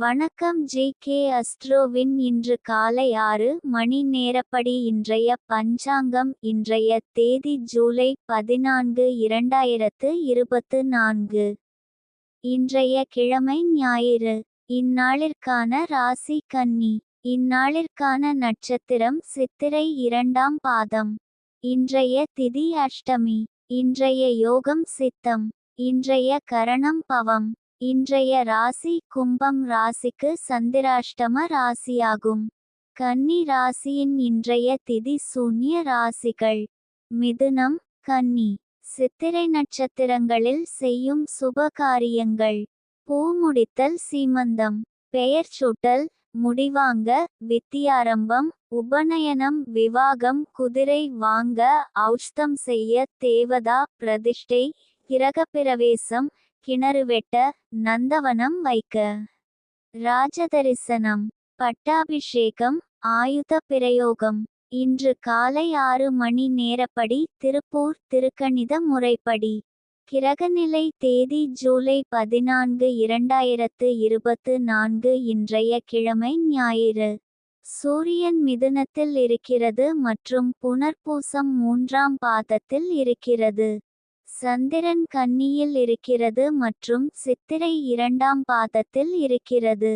வணக்கம் ஜி.கே. அஸ்ட்ரோவின் இன்று காலை 6 மணி நேரப்படி இன்றைய பஞ்சாங்கம். இன்றைய தேதி ஜூலை 14, 2024. இன்றைய கிழமை ஞாயிறு. இந்நாளிற்கான ராசி கன்னி. இந்நாளிற்கான நட்சத்திரம் சித்திரை 2ஆம் பாதம். இன்றைய திதி அஷ்டமி. இன்றைய யோகம் சித்தம். இன்றைய கரணம் பவம். இன்றைய ராசி கும்பம் ராசிக்கு சந்திராஷ்டம ராசியாகும். கன்னி ராசியின் இன்றைய திதி சூன்ய ராசிகள்: மிதுனம், கன்னி. சித்திரை நட்சத்திரங்களில் செய்யும் சுப காரியங்கள்: பூ முடித்தல், சீமந்தம், பெயர் சூட்டல், முடிவாங்க, வித்தியாரம்பம், உபநயனம், விவாகம், குதிரை வாங்க, ஔஷ்தம் செய்ய, தேவதா பிரதிஷ்டை, கிரகப்பிரவேசம், கிணறு வெட்ட, நந்தவனம் வைக்க, ராஜதரிசனம், பட்டாபிஷேகம், ஆயுத பிரயோகம். இன்று காலை 6 மணி நேரப்படி திருப்பூர் திருக்கணித முறைப்படி. கிரகநிலை தேதி ஜூலை 14, 2024. இன்றைய கிழமை ஞாயிறு. சூரியன் மிதுனத்தில் இருக்கிறது மற்றும் புனர்பூசம் 3ஆம் பாதத்தில் இருக்கிறது. சந்திரன் கன்னியில் இருக்கிறது மற்றும் சித்திரை 2ஆம் பாதத்தில் இருக்கிறது.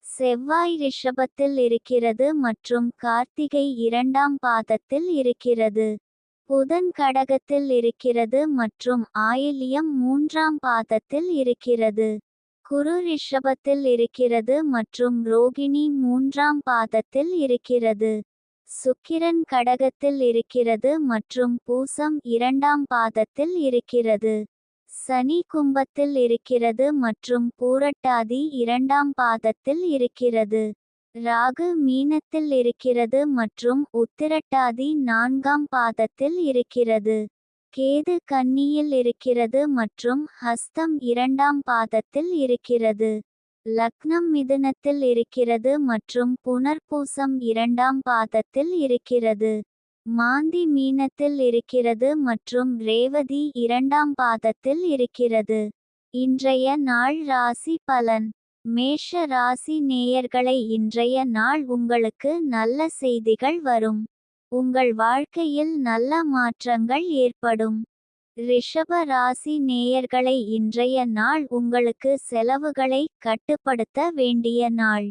செவ்வாய் ரிஷபத்தில் இருக்கிறது மற்றும் கார்த்திகை 2ஆம் பாதத்தில் இருக்கிறது. புதன் கடகத்தில் இருக்கிறது மற்றும் ஆயில்யம் 3ஆம் பாதத்தில் இருக்கிறது. குரு ரிஷபத்தில் இருக்கிறது மற்றும் ரோகிணி 3ஆம் பாதத்தில் இருக்கிறது. சுக்கிரன் கடகத்தில் இருக்கிறது மற்றும் பூசம் 2ஆம் பாதத்தில் இருக்கிறது. சனி கும்பத்தில் இருக்கிறது மற்றும் பூரட்டாதி 2ஆம் பாதத்தில் இருக்கிறது. ராகு மீனத்தில் இருக்கிறது மற்றும் உத்திரட்டாதி 4ஆம் பாதத்தில் இருக்கிறது. கேது கன்னியில் இருக்கிறது மற்றும் ஹஸ்தம் 2ஆம் பாதத்தில் இருக்கிறது. லக்னம் மிதுனத்தில் இருக்கிறது மற்றும் புனர்பூசம் 2ஆம் பாதத்தில் இருக்கிறது. மாந்தி மீனத்தில் இருக்கிறது மற்றும் ரேவதி 2ஆம் பாதத்தில் இருக்கிறது. இன்றைய நாள் ராசி பலன். மேஷ ராசி நேயர்களை, இன்றைய நாள் உங்களுக்கு நல்ல செய்திகள் வரும். உங்கள் வாழ்க்கையில் நல்ல மாற்றங்கள் ஏற்படும். ரிஷப ராசி நேயர்களை, இன்றைய நாள் உங்களுக்கு செலவுகளை கட்டுப்படுத்த வேண்டிய நாள்.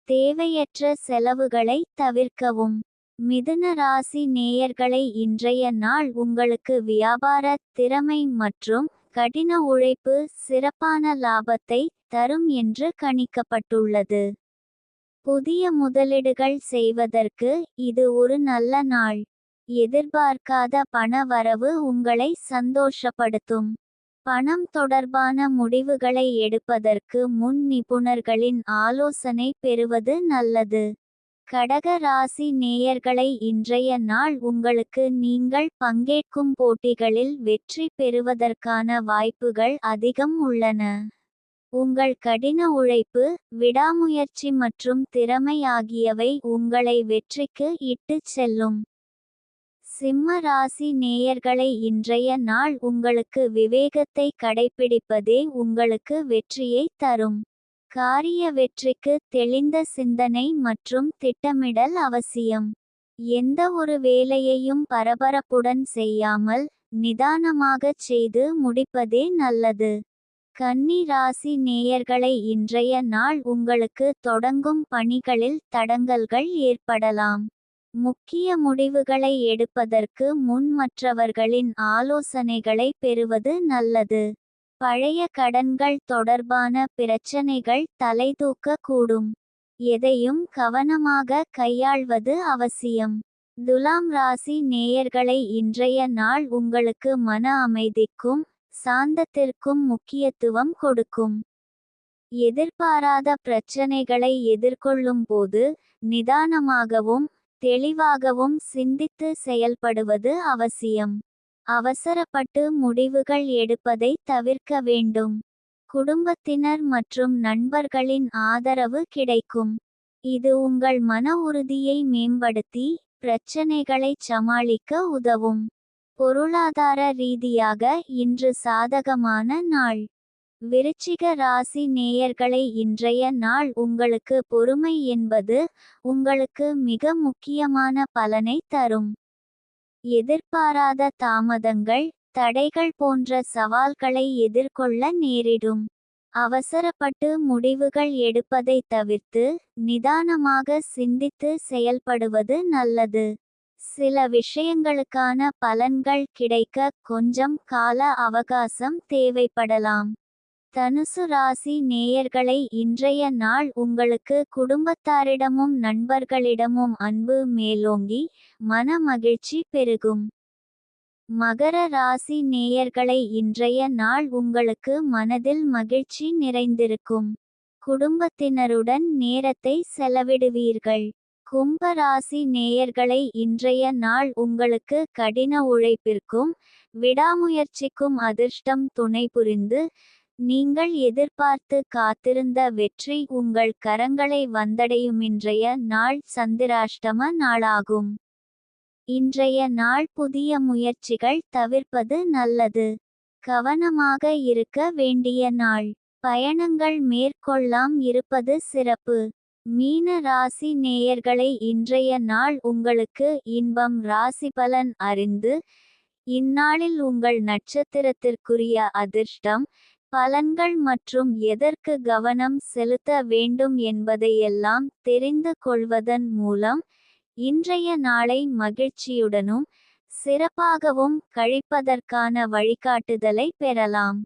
தேவையற்ற செலவுகளை தவிர்க்கவும். மிதுன ராசி நேயர்களை, இன்றைய நாள் உங்களுக்கு வியாபார திறமை மற்றும் கடின உழைப்பு சிறப்பான லாபத்தை தரும் என்று கணிக்கப்பட்டுள்ளது. புதிய முதலீடுகள் செய்வதற்கு இது ஒரு நல்ல நாள். எதிர்பார்க்காத பண வரவு உங்களை சந்தோஷப்படுத்தும். பணம் தொடர்பான முடிவுகளை எடுப்பதற்கு முன் நிபுணர்களின் ஆலோசனை பெறுவது நல்லது. கடக ராசி நேயர்களை, இன்றைய நாள் உங்களுக்கு நீங்கள் பங்கேற்கும் போட்டிகளில் வெற்றி பெறுவதற்கான வாய்ப்புகள் அதிகம் உள்ளன. உங்கள் கடின உழைப்பு, விடாமுயற்சி மற்றும் திறமை ஆகியவை உங்களை வெற்றிக்கு இட்டுச் செல்லும். சிம்ம ராசி நேயர்களை, இன்றைய நாள் உங்களுக்கு விவேகத்தை கடைப்பிடிப்பதே உங்களுக்கு வெற்றியை தரும். காரிய வெற்றிக்கு தெளிந்த சிந்தனை மற்றும் திட்டமிடல் அவசியம். எந்த ஒரு வேலையையும் பரபரப்புடன் செய்யாமல் நிதானமாகச் செய்து முடிப்பதே நல்லது. கன்னி ராசி நேயர்களை, இன்றைய நாள் உங்களுக்கு தொடங்கும் பணிகளில் தடங்கல்கள் ஏற்படலாம். முக்கிய முடிவுகளை எடுப்பதற்கு முன் மற்றவர்களின் ஆலோசனைகளை பெறுவது நல்லது. பழைய கடன்கள் தொடர்பான பிரச்சனைகள் தலைதூக்க கூடும். எதையும் கவனமாக கையாள்வது அவசியம். துலாம் ராசி நேயர்களை, இன்றைய நாள் உங்களுக்கு மன அமைதிக்கும் சாந்தத்திற்கும் முக்கியத்துவம் கொடுக்கும். எதிர்பாராத பிரச்சனைகளை எதிர்கொள்ளும் போது நிதானமாகவும் தெளிவாகவும் சிந்தித்து செயல்படுவது அவசியம். அவசரப்பட்டு முடிவுகள் எடுப்பதை தவிர்க்க வேண்டும். குடும்பத்தினர் மற்றும் நண்பர்களின் ஆதரவு கிடைக்கும். இது உங்கள் மன உறுதியை மேம்படுத்தி பிரச்சனைகளை சமாளிக்க உதவும். பொருளாதார ரீதியாக இன்று சாதகமான நாள். விருச்சிக ராசி நேயர்களை இன்றைய நாள் உங்களுக்கு பொறுமை என்பது உங்களுக்கு மிக முக்கியமான பலனை தரும். எதிர்பாராத தாமதங்கள், தடைகள் போன்ற சவால்களை எதிர்கொள்ள நேரிடும். அவசரப்பட்டு முடிவுகள் எடுப்பதை தவிர்த்து நிதானமாக சிந்தித்து செயல்படுவது நல்லது. சில விஷயங்களுக்கான பலன்கள் கிடைக்க கொஞ்சம் கால அவகாசம் தேவைப்படலாம். தனுசு ராசி நேயர்களை இன்றைய நாள் உங்களுக்கு குடும்பத்தாரிடமும் நண்பர்களிடமும் அன்பு மேலோங்கி மன மகிழ்ச்சி பெருகும். மகர ராசி நேயர்களை இன்றைய நாள் உங்களுக்கு மனதில் மகிழ்ச்சி நிறைந்திருக்கும். குடும்பத்தினருடன் நேரத்தை செலவிடுவீர்கள். கும்ப ராசி நேயர்களை இன்றைய நாள் உங்களுக்கு கடின உழைப்பிற்கும் விடாமுயற்சிக்கும் அதிர்ஷ்டம் துணை புரிந்து நீங்கள் எதிர்பார்த்து காத்திருந்த வெற்றி உங்கள் கரங்களை வந்தடையும். இன்றைய நாள் சந்திராஷ்டம நாளாகும். இன்றைய நாள் புதிய முயற்சிகள் தவிர்ப்பது நல்லது. கவனமாக இருக்க வேண்டிய நாள். பயணங்கள் மேற்கொள்ளாம் இருப்பது சிறப்பு. மீன ராசி நேயர்களை இன்றைய நாள் உங்களுக்கு இன்பம். ராசிபலன் அறிந்து இந்நாளில் உங்கள் நட்சத்திரத்திற்குரிய அதிர்ஷ்டம் பலன்கள் மற்றும் எதற்கு கவனம் செலுத்த வேண்டும் என்பதையெல்லாம் தெரிந்து கொள்வதன் மூலம் இன்றைய நாளை மகிழ்ச்சியுடனும் சிறப்பாகவும் கழிப்பதற்கான வழிகாட்டுதலை பெறலாம்.